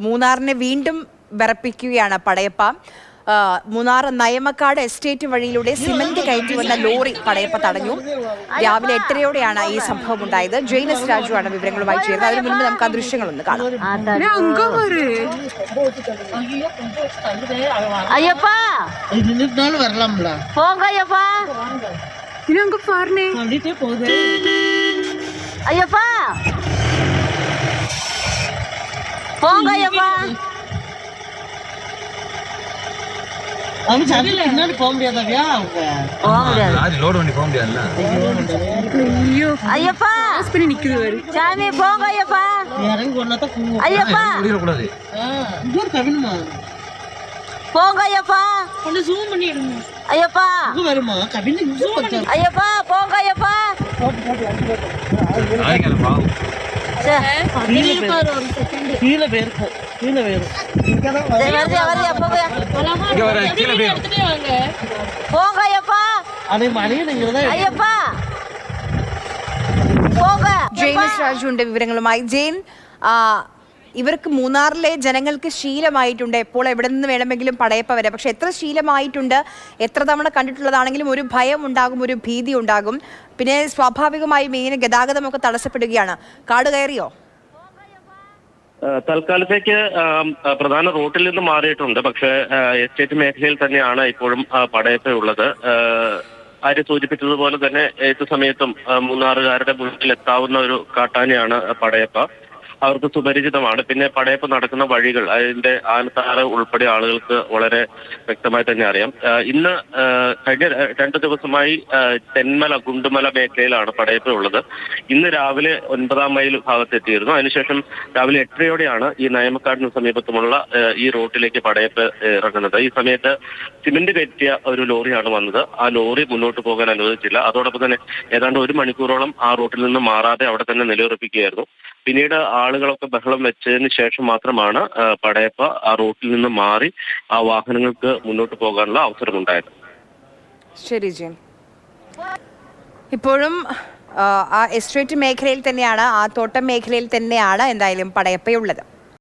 മൂന്നാറിനെ വീണ്ടും വിറപ്പിക്കുകയാണ് പടയപ്പ. മൂന്നാർ നയമക്കാട് എസ്റ്റേറ്റ് വഴിയിലൂടെ സിമന്റ് കയറ്റി വന്ന ലോറി പടയപ്പ തടഞ്ഞു. രാവിലെ 8:30യോടെയാണ് ഈ സംഭവം ഉണ്ടായത്. ജെയിനസ് രാജു ആണ് വിവരങ്ങളുമായി ചേർന്നത്. അതിനു മുൻപ് നമുക്ക് ആ ദൃശ്യങ്ങളൊന്ന് കാണാം. பின்னாடி போக முடியாதா? லோடு வண்டி போக முடியாதுல்ல. ஐயோ ஐயப்பா ஹாஸ்பிடல் நிக்குது பாரு. சாமி போங்க ஐயப்பா. இறங்கி ஒண்ணாத போங்க. ஐயப்பா ஓடிர கூடாது. இங்க கவினுமா. போங்க ஐயப்பா. கொஞ்சம் ஜூம் பண்ணி எடுங்க. ஐயப்பா இங்க வருமா? கவின் ஜூம் பண்ணு. ஐயப்பா போங்க ஐயப்பா. ஆயிக்கல பா. கீழ பேருக்கு கீழ பேரு ജെയിനസ് രാജുവിന്റെ വിവരങ്ങളുമായി. ജെയിൻ, ഇവർക്ക് മൂന്നാറിലെ ജനങ്ങൾക്ക് ശീലമായിട്ടുണ്ട് എപ്പോൾ എവിടെ നിന്ന് വേണമെങ്കിലും പടയപ്പ വരാം. പക്ഷെ എത്ര ശീലമായിട്ടുണ്ട്, എത്ര തവണ കണ്ടിട്ടുള്ളതാണെങ്കിലും ഒരു ഭയം ഉണ്ടാകും, ഒരു ഭീതി ഉണ്ടാകും. പിന്നെ സ്വാഭാവികമായും ഇങ്ങനെ ഗതാഗതമൊക്കെ തടസ്സപ്പെടുകയാണ്. കാട് കയറിയോ? തൽക്കാലത്തേക്ക് പ്രധാന റൂട്ടിൽ നിന്ന് മാറിയിട്ടുണ്ട്. പക്ഷേ എസ്റ്റേറ്റ് മേഖലയിൽ തന്നെയാണ് ഇപ്പോഴും പടയപ്പ ഉള്ളത്. ആര്യ സൂചിപ്പിച്ചതുപോലെ തന്നെ ഏത് സമയത്തും മൂന്നാറുകാരുടെ മുന്നിൽ എത്താവുന്ന ഒരു കാട്ടാനയാണ് പടയപ്പ. അവർക്ക് സുപരിചിതമാണ്. പിന്നെ പടയപ്പ നടക്കുന്ന വഴികൾ, അതിന്റെ ആനത്താറ് ഉൾപ്പെടെ ആളുകൾക്ക് വളരെ വ്യക്തമായി തന്നെ അറിയാം. ഇന്ന് കഴിഞ്ഞ 2 ദിവസമായി തെന്മല, ഗുണ്ടുമല മേഖലയിലാണ് പടയപ്പ ഉള്ളത്. ഇന്ന് രാവിലെ 9-ാം മൈൽ ഭാഗത്തെത്തിയിരുന്നു. അതിനുശേഷം രാവിലെ 8:30യോടെയാണ് ഈ നയമക്കാടിന് സമീപത്തുമുള്ള ഈ റോട്ടിലേക്ക് പടയപ്പ ഇറങ്ങുന്നത്. ഈ സമയത്ത് സിമന്റ് കയറ്റിയ ഒരു ലോറിയാണ് വന്നത്. ആ ലോറി മുന്നോട്ട് പോകാൻ അനുവദിച്ചില്ല. അതോടൊപ്പം തന്നെ ഏതാണ്ട് 1 മണിക്കൂറോളം ആ റൂട്ടിൽ നിന്ന് മാറാതെ അവിടെ തന്നെ നിലയുറപ്പിക്കുകയായിരുന്നു. പിന്നീട് ആളുകളൊക്കെ ബഹളം വെച്ചതിന് ശേഷം മാത്രമാണ് പടയപ്പ ആ റൂട്ടിൽ നിന്ന് മാറി ആ വാഹനങ്ങൾക്ക് മുന്നോട്ട് പോകാനുള്ള അവസരമുണ്ടായത്. ശരി ജെയിൻ. ഇപ്പോഴും ആ എസ്റ്റേറ്റ് മേഖലയിൽ തന്നെയാണ്, ആ തോട്ടം മേഖലയിൽ തന്നെയാണ് എന്തായാലും പടയപ്പയുള്ളത്.